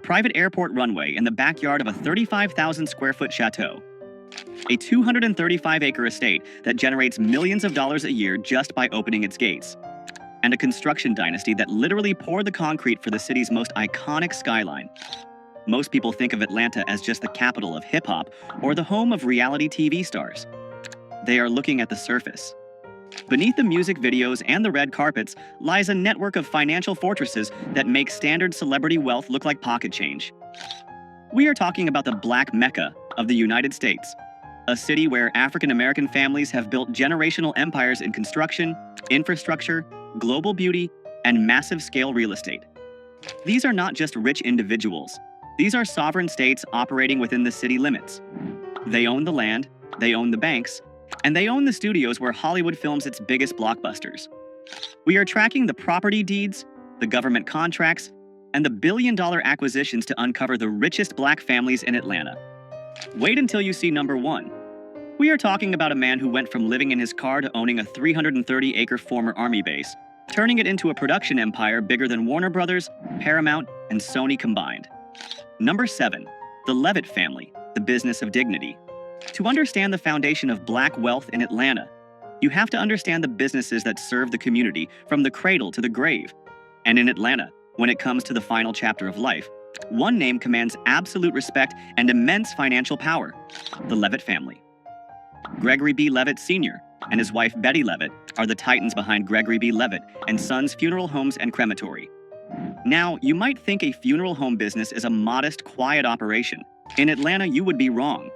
private airport runway in the backyard of a 35,000 square foot chateau, a 235-acre estate that generates millions of dollars a year just by opening its gates, and a construction dynasty that literally poured the concrete for the city's most iconic skyline. Most people think of Atlanta as just the capital of hip-hop or the home of reality TV stars. They are looking at the surface. Beneath the music videos and the red carpets lies a network of financial fortresses that make standard celebrity wealth look like pocket change. We are talking about the Black Mecca of the United States, a city where African-American families have built generational empires in construction, infrastructure, global beauty, and massive-scale real estate. These are not just rich individuals. These are sovereign states operating within the city limits. They own the land, they own the banks, and they own the studios where Hollywood films its biggest blockbusters. We are tracking the property deeds, the government contracts, and the billion-dollar acquisitions to uncover the richest black families in Atlanta. Wait until you see number one. We are talking about a man who went from living in his car to owning a 330-acre former army base, turning it into a production empire bigger than Warner Brothers, Paramount, and Sony combined. Number 7. The Levett Family, the business of dignity. To understand the foundation of black wealth in Atlanta, you have to understand the businesses that serve the community from the cradle to the grave. And in Atlanta, when it comes to the final chapter of life, one name commands absolute respect and immense financial power: the Levett family. Gregory B. Levett Sr. and his wife Betty Levett are the titans behind Gregory B. Levett and Sons Funeral Homes and Crematory. Now, you might think a funeral home business is a modest, quiet operation. In Atlanta, you would be wrong.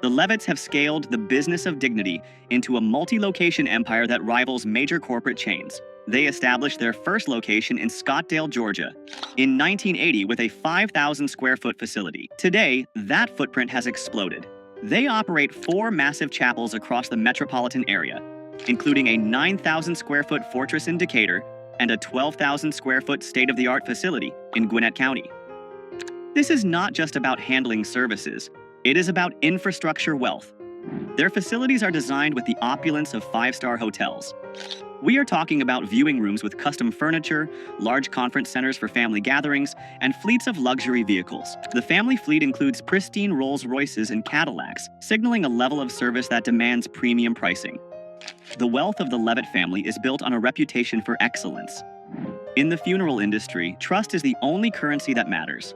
The Levetts have scaled the business of dignity into a multi-location empire that rivals major corporate chains. They established their first location in Scottsdale, Georgia, in 1980 with a 5,000 square foot facility. Today, that footprint has exploded. They operate 4 massive chapels across the metropolitan area, including a 9,000 square foot fortress in Decatur and a 12,000 square foot state-of-the-art facility in Gwinnett County. This is not just about handling services. It is about infrastructure wealth. Their facilities are designed with the opulence of 5-star hotels. We are talking about viewing rooms with custom furniture, large conference centers for family gatherings, and fleets of luxury vehicles. The family fleet includes pristine Rolls-Royces and Cadillacs, signaling a level of service that demands premium pricing. The wealth of the Levett family is built on a reputation for excellence. In the funeral industry, trust is the only currency that matters.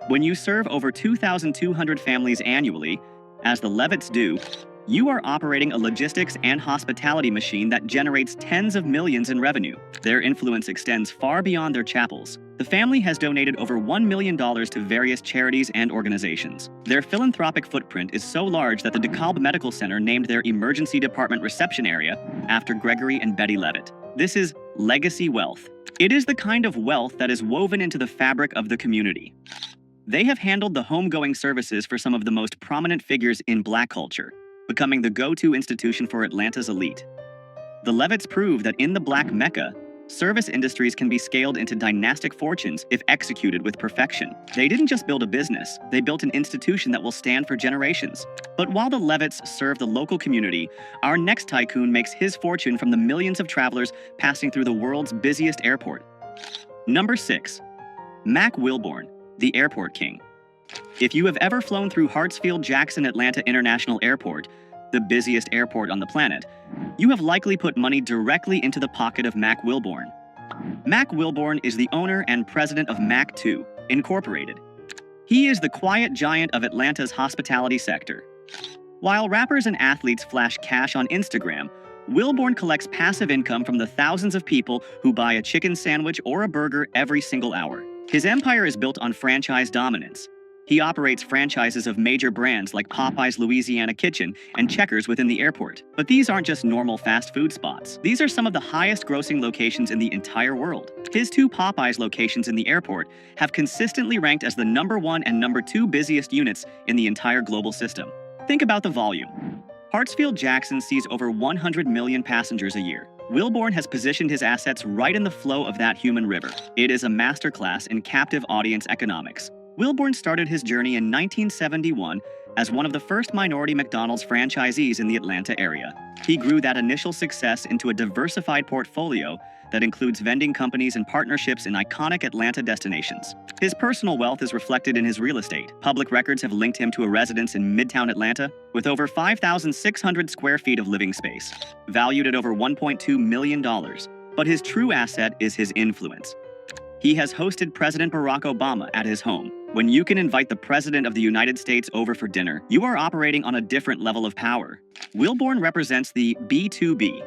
When you serve over 2,200 families annually, as the Levetts do, you are operating a logistics and hospitality machine that generates tens of millions in revenue. Their influence extends far beyond their chapels. The family has donated over $1 million to various charities and organizations. Their philanthropic footprint is so large that the DeKalb Medical Center named their emergency department reception area after Gregory and Betty Levett. This is legacy wealth. It is the kind of wealth that is woven into the fabric of the community. They have handled the homegoing services for some of the most prominent figures in black culture, becoming the go-to institution for Atlanta's elite. The Levetts prove that in the Black Mecca, service industries can be scaled into dynastic fortunes if executed with perfection. They didn't just build a business, they built an institution that will stand for generations. But while the Levetts serve the local community, our next tycoon makes his fortune from the millions of travelers passing through the world's busiest airport. Number 6. Mack Wilbourn, the Airport King. If you have ever flown through Hartsfield-Jackson Atlanta International Airport, the busiest airport on the planet, you have likely put money directly into the pocket of Mack Wilbourn. Mack Wilbourn is the owner and president of Mack II, Incorporated. He is the quiet giant of Atlanta's hospitality sector. While rappers and athletes flash cash on Instagram, Wilbourn collects passive income from the thousands of people who buy a chicken sandwich or a burger every single hour. His empire is built on franchise dominance. He operates franchises of major brands like Popeyes Louisiana Kitchen and Checkers within the airport. But these aren't just normal fast food spots. These are some of the highest grossing locations in the entire world. His 2 Popeyes locations in the airport have consistently ranked as the number 1 and number 2 busiest units in the entire global system. Think about the volume. Hartsfield-Jackson sees over 100 million passengers a year. Wilbourn has positioned his assets right in the flow of that human river. It is a masterclass in captive audience economics. Wilbourn started his journey in 1971 as one of the first minority McDonald's franchisees in the Atlanta area. He grew that initial success into a diversified portfolio that includes vending companies and partnerships in iconic Atlanta destinations. His personal wealth is reflected in his real estate. Public records have linked him to a residence in Midtown Atlanta with over 5,600 square feet of living space, valued at over $1.2 million. But his true asset is his influence. He has hosted President Barack Obama at his home. When you can invite the President of the United States over for dinner, you are operating on a different level of power. Wilbourn represents the B2B,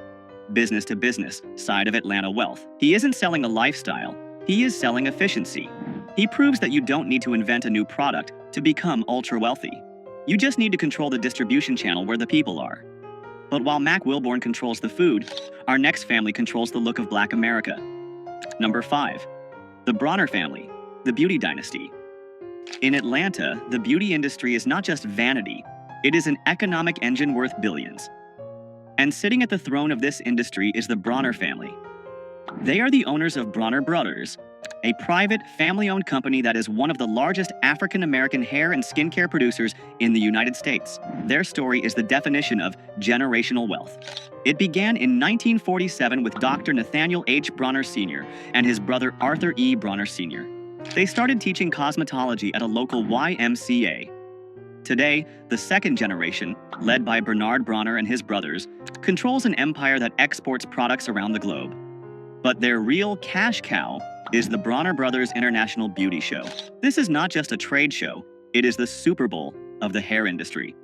business-to-business, side of Atlanta wealth. He isn't selling a lifestyle, he is selling efficiency. He proves that you don't need to invent a new product to become ultra-wealthy. You just need to control the distribution channel where the people are. But while Mack Wilbourn controls the food, our next family controls the look of Black America. Number 5. The Bronner family, the beauty dynasty. In Atlanta, the beauty industry is not just vanity, it is an economic engine worth billions. And sitting at the throne of this industry is the Bronner family. They are the owners of Bronner Brothers, a private, family-owned company that is one of the largest African-American hair and skincare producers in the United States. Their story is the definition of generational wealth. It began in 1947 with Dr. Nathaniel H. Bronner Sr. and his brother Arthur E. Bronner Sr. They started teaching cosmetology at a local YMCA. Today, the second generation, led by Bernard Bronner and his brothers, controls an empire that exports products around the globe. But their real cash cow is the Bronner Brothers International Beauty Show. This is not just a trade show, it is the Super Bowl of the hair industry.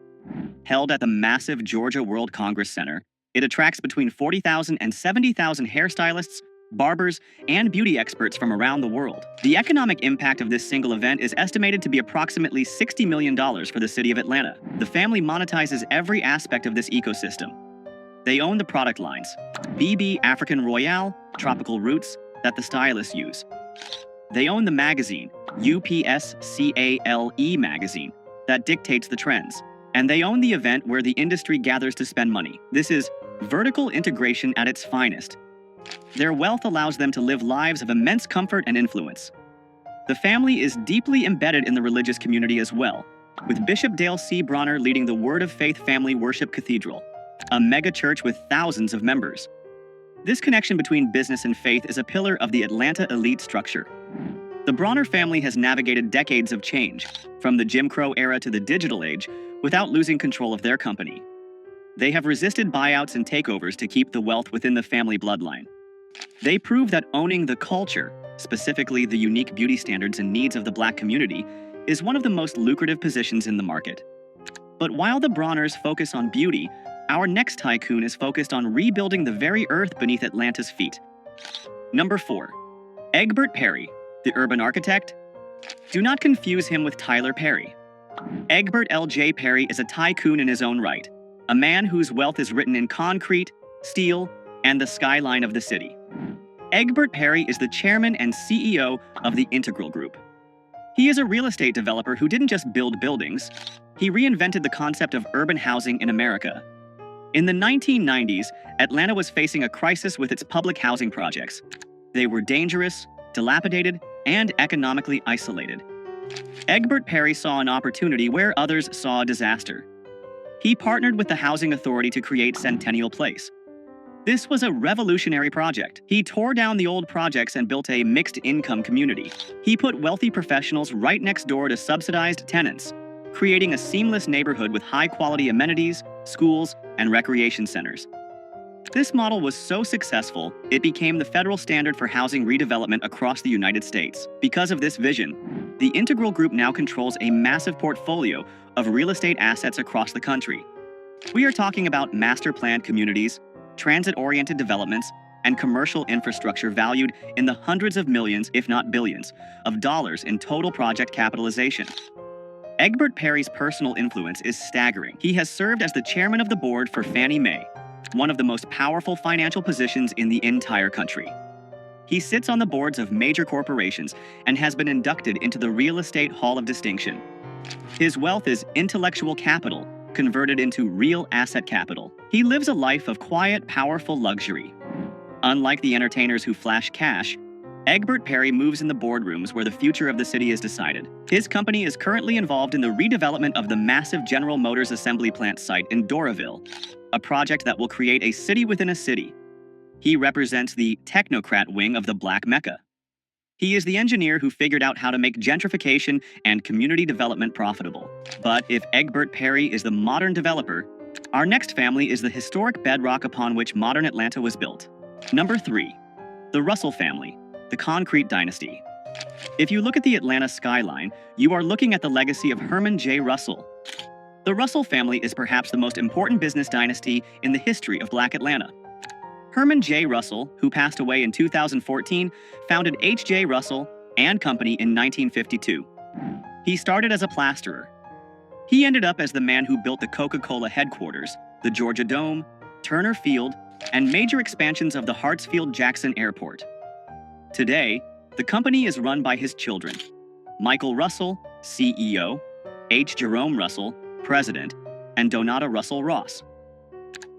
Held at the massive Georgia World Congress Center, it attracts between 40,000 and 70,000 hairstylists, barbers, and beauty experts from around the world. The economic impact of this single event is estimated to be approximately $60 million for the city of Atlanta. The family monetizes every aspect of this ecosystem. They own the product lines, BB African Royale, Tropical Roots, that the stylists use. They own the magazine, UPSCALE magazine, that dictates the trends. And they own the event where the industry gathers to spend money. This is vertical integration at its finest. Their wealth allows them to live lives of immense comfort and influence. The family is deeply embedded in the religious community as well, with Bishop Dale C. Bronner leading the Word of Faith Family Worship Cathedral, a mega church with thousands of members. This connection between business and faith is a pillar of the Atlanta elite structure. The Bronner family has navigated decades of change, from the Jim Crow era to the digital age, without losing control of their company. They have resisted buyouts and takeovers to keep the wealth within the family bloodline. They prove that owning the culture, specifically the unique beauty standards and needs of the Black community, is one of the most lucrative positions in the market. But while the Bronners focus on beauty, our next tycoon is focused on rebuilding the very earth beneath Atlanta's feet. Number 4. Egbert Perry, the urban architect. Do not confuse him with Tyler Perry. Egbert L.J. Perry is a tycoon in his own right, a man whose wealth is written in concrete, steel, and the skyline of the city. Egbert Perry is the chairman and CEO of the Integral Group. He is a real estate developer who didn't just build buildings, he reinvented the concept of urban housing in America. In the 1990s, Atlanta was facing a crisis with its public housing projects. They were dangerous, dilapidated, and economically isolated. Egbert Perry saw an opportunity where others saw a disaster. He partnered with the Housing Authority to create Centennial Place. This was a revolutionary project. He tore down the old projects and built a mixed-income community. He put wealthy professionals right next door to subsidized tenants, creating a seamless neighborhood with high-quality amenities, schools, and recreation centers. This model was so successful, it became the federal standard for housing redevelopment across the United States. Because of this vision, the Integral Group now controls a massive portfolio of real estate assets across the country. We are talking about master-planned communities, transit-oriented developments, and commercial infrastructure valued in the hundreds of millions, if not billions, of dollars in total project capitalization. Egbert Perry's personal influence is staggering. He has served as the chairman of the board for Fannie Mae, one of the most powerful financial positions in the entire country. He sits on the boards of major corporations and has been inducted into the Real Estate Hall of Distinction. His wealth is intellectual capital, converted into real asset capital. He lives a life of quiet, powerful luxury. Unlike the entertainers who flash cash, Egbert Perry moves in the boardrooms where the future of the city is decided. His company is currently involved in the redevelopment of the massive General Motors assembly plant site in Doraville, a project that will create a city within a city. He represents the technocrat wing of the Black MECCA. He is the engineer who figured out how to make gentrification and community development profitable. But if Egbert Perry is the modern developer, our next family is the historic bedrock upon which modern Atlanta was built. Number 3. The Russell family, the concrete dynasty. If you look at the Atlanta skyline, you are looking at the legacy of Herman J. Russell. The Russell family is perhaps the most important business dynasty in the history of Black Atlanta. Herman J. Russell, who passed away in 2014, founded H.J. Russell and Company in 1952. He started as a plasterer. He ended up as the man who built the Coca-Cola headquarters, the Georgia Dome, Turner Field, and major expansions of the Hartsfield-Jackson Airport. Today, the company is run by his children, Michael Russell, CEO, H. Jerome Russell, President, and Donata Russell Ross.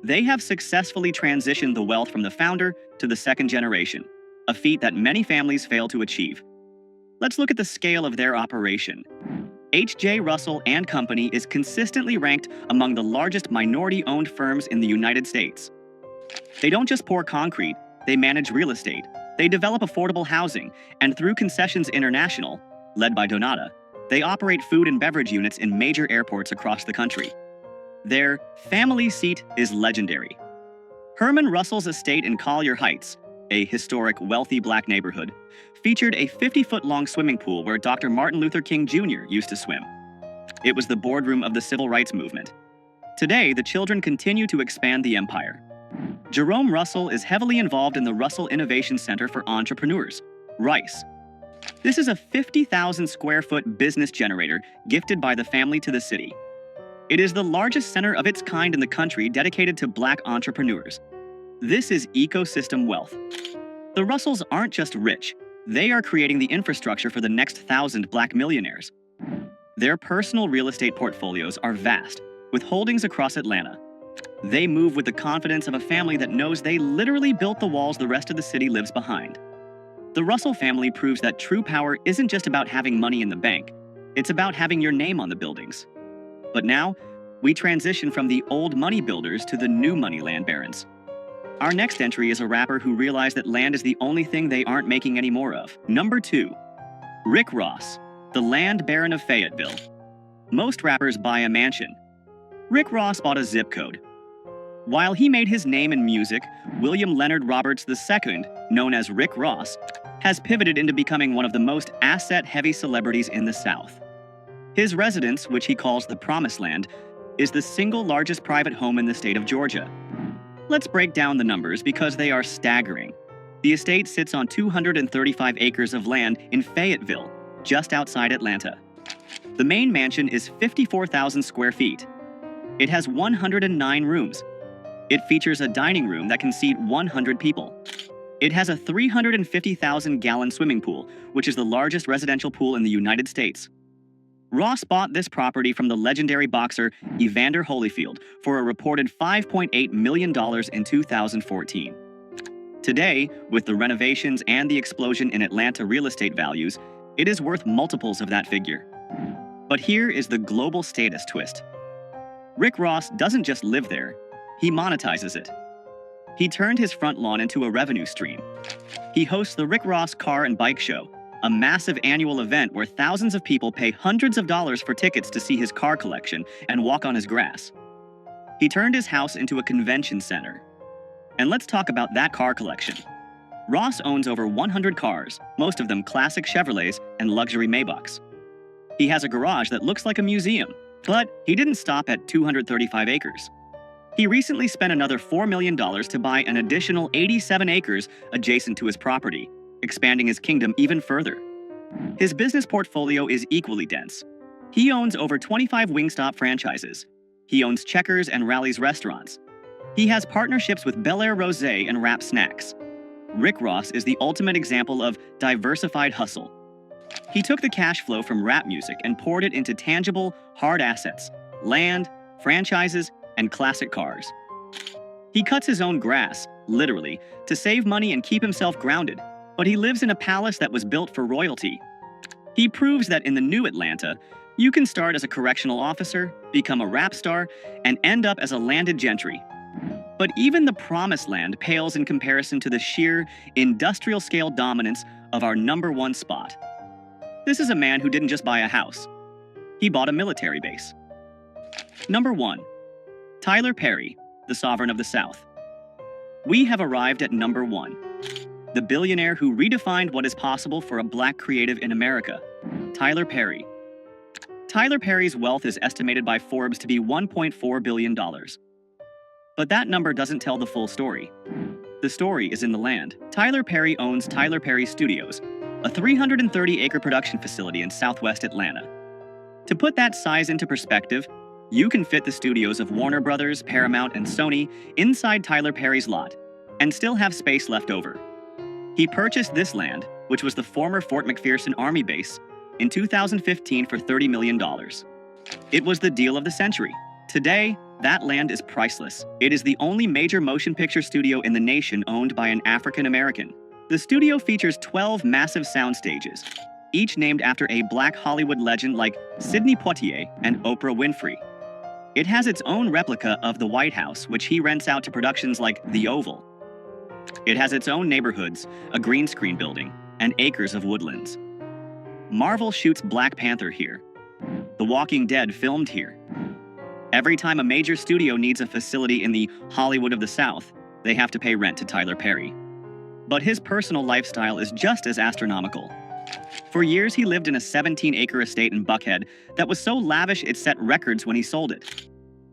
They have successfully transitioned the wealth from the founder to the second generation, a feat that many families fail to achieve. Let's look at the scale of their operation. H.J. Russell and Company is consistently ranked among the largest minority-owned firms in the United States. They don't just pour concrete, they manage real estate, they develop affordable housing, and through Concessions International, led by Donata, they operate food and beverage units in major airports across the country. Their family seat is legendary. Herman Russell's estate in Collier Heights, a historic, wealthy Black neighborhood, featured a 50-foot-long swimming pool where Dr. Martin Luther King Jr. used to swim. It was the boardroom of the civil rights movement. Today, the children continue to expand the empire. Jerome Russell is heavily involved in the Russell Innovation Center for Entrepreneurs, RICE. This is a 50,000-square-foot business generator gifted by the family to the city. It is the largest center of its kind in the country dedicated to Black entrepreneurs. This is ecosystem wealth. The Russells aren't just rich, they are creating the infrastructure for the next 1,000 Black millionaires. Their personal real estate portfolios are vast, with holdings across Atlanta. They move with the confidence of a family that knows they literally built the walls the rest of the city lives behind. The Russell family proves that true power isn't just about having money in the bank, it's about having your name on the buildings. But now, we transition from the old money builders to the new money land barons. Our next entry is a rapper who realized that land is the only thing they aren't making any more of. Number 2. Rick Ross, the land baron of Fayetteville. Most rappers buy a mansion. Rick Ross bought a zip code. While he made his name in music, William Leonard Roberts II, known as Rick Ross, has pivoted into becoming one of the most asset-heavy celebrities in the South. His residence, which he calls the Promised Land, is the single largest private home in the state of Georgia. Let's break down the numbers because they are staggering. The estate sits on 235 acres of land in Fayetteville, just outside Atlanta. The main mansion is 54,000 square feet. It has 109 rooms. It features a dining room that can seat 100 people. It has a 350,000-gallon swimming pool, which is the largest residential pool in the United States. Ross bought this property from the legendary boxer Evander Holyfield for a reported $5.8 million in 2014. Today, with the renovations and the explosion in Atlanta real estate values, it is worth multiples of that figure. But here is the global status twist. Rick Ross doesn't just live there, he monetizes it. He turned his front lawn into a revenue stream. He hosts the Rick Ross Car and Bike Show, a massive annual event where thousands of people pay hundreds of dollars for tickets to see his car collection and walk on his grass. He turned his house into a convention center. And let's talk about that car collection. Ross owns over 100 cars, most of them classic Chevrolets and luxury Maybachs. He has a garage that looks like a museum, but he didn't stop at 235 acres. He recently spent another $4 million to buy an additional 87 acres adjacent to his property, expanding his kingdom even further. His business portfolio is equally dense. He owns over 25 Wingstop franchises. He owns Checkers and Rally's restaurants. He has partnerships with Bel Air Rosé and Rap Snacks. Rick Ross is the ultimate example of diversified hustle. He took the cash flow from rap music and poured it into tangible, hard assets, land, franchises, and classic cars. He cuts his own grass, literally, to save money and keep himself grounded. but he lives in a palace that was built for royalty. He proves that in the new Atlanta, you can start as a correctional officer, become a rap star, and end up as a landed gentry. But even the promised land pales in comparison to the sheer, industrial-scale dominance of our #1 spot. This is a man who didn't just buy a house. He bought a military base. Number 1. Tyler Perry, the Sovereign of the South. We have arrived at number 1. The billionaire who redefined what is possible for a black creative in America, Tyler Perry. Tyler Perry's wealth is estimated by Forbes to be $1.4 billion. But that number doesn't tell the full story. The story is in the land. Tyler Perry owns Tyler Perry Studios, a 330-acre production facility in southwest Atlanta. To put that size into perspective, you can fit the studios of Warner Brothers, Paramount, and Sony inside Tyler Perry's lot, and still have space left over. He purchased this land, which was the former Fort McPherson Army base, in 2015 for $30 million. It was the deal of the century. Today, that land is priceless. It is the only major motion picture studio in the nation owned by an African American. The studio features 12 massive sound stages, each named after a black Hollywood legend like Sidney Poitier and Oprah Winfrey. It has its own replica of the White House, which he rents out to productions like The Oval. It has its own neighborhoods, a green screen building, and acres of woodlands. Marvel shoots Black Panther here. The Walking Dead filmed here. Every time a major studio needs a facility in the Hollywood of the South, they have to pay rent to Tyler Perry. But his personal lifestyle is just as astronomical. For years, he lived in a 17-acre estate in Buckhead that was so lavish it set records when he sold it.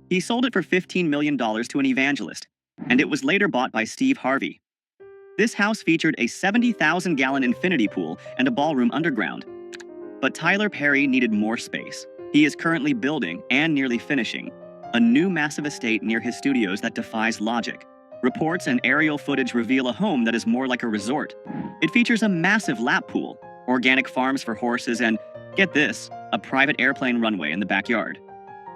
He sold it for $15 million to an evangelist, and it was later bought by Steve Harvey. This house featured a 70,000-gallon infinity pool and a ballroom underground. But Tyler Perry needed more space. He is currently building, and nearly finishing, a new massive estate near his studios that defies logic. Reports and aerial footage reveal a home that is more like a resort. It features a massive lap pool, organic farms for horses, and, get this, a private airplane runway in the backyard.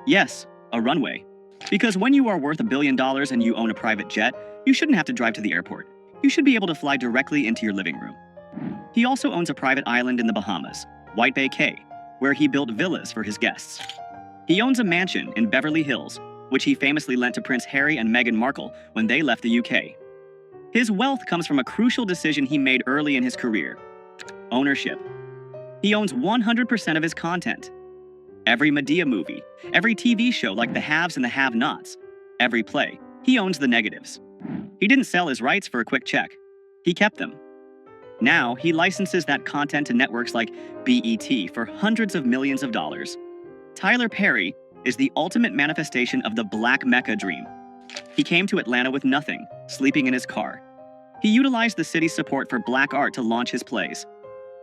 Yes, a runway. Because when you are worth $1 billion and you own a private jet, you shouldn't have to drive to the airport. You should be able to fly directly into your living room. He also owns a private island in the Bahamas, White Bay Cay, where he built villas for his guests. He owns a mansion in Beverly Hills, which he famously lent to Prince Harry and Meghan Markle when they left the UK. His wealth comes from a crucial decision he made early in his career: ownership. He owns 100% of his content. Every Madea movie, every TV show like The Haves and the Have-Nots, every play, he owns the negatives. He didn't sell his rights for a quick check. He kept them. Now, he licenses that content to networks like BET for hundreds of millions of dollars. Tyler Perry is the ultimate manifestation of the Black Mecca dream. He came to Atlanta with nothing, sleeping in his car. He utilized the city's support for black art to launch his plays.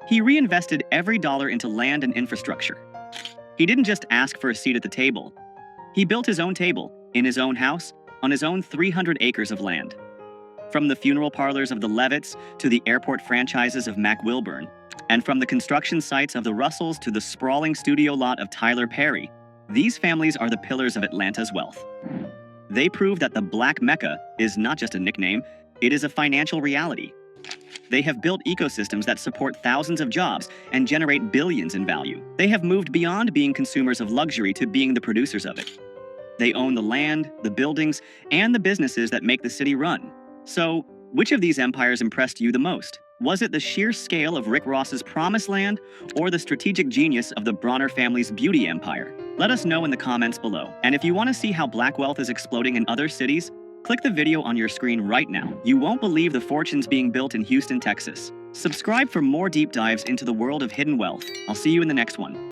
He reinvested every dollar into land and infrastructure. He didn't just ask for a seat at the table. He built his own table, in his own house, on his own 300 acres of land. From the funeral parlors of the Levetts to the airport franchises of Mack Wilbourn, and from the construction sites of the Russells to the sprawling studio lot of Tyler Perry, these families are the pillars of Atlanta's wealth. They prove that the Black Mecca is not just a nickname, it is a financial reality. They have built ecosystems that support thousands of jobs and generate billions in value. They have moved beyond being consumers of luxury to being the producers of it. They own the land, the buildings, and the businesses that make the city run. So, which of these empires impressed you the most? Was it the sheer scale of Rick Ross's Promised Land or the strategic genius of the Bronner family's beauty empire? Let us know in the comments below. And if you want to see how black wealth is exploding in other cities, click the video on your screen right now. You won't believe the fortunes being built in Houston, Texas. Subscribe for more deep dives into the world of hidden wealth. I'll see you in the next one.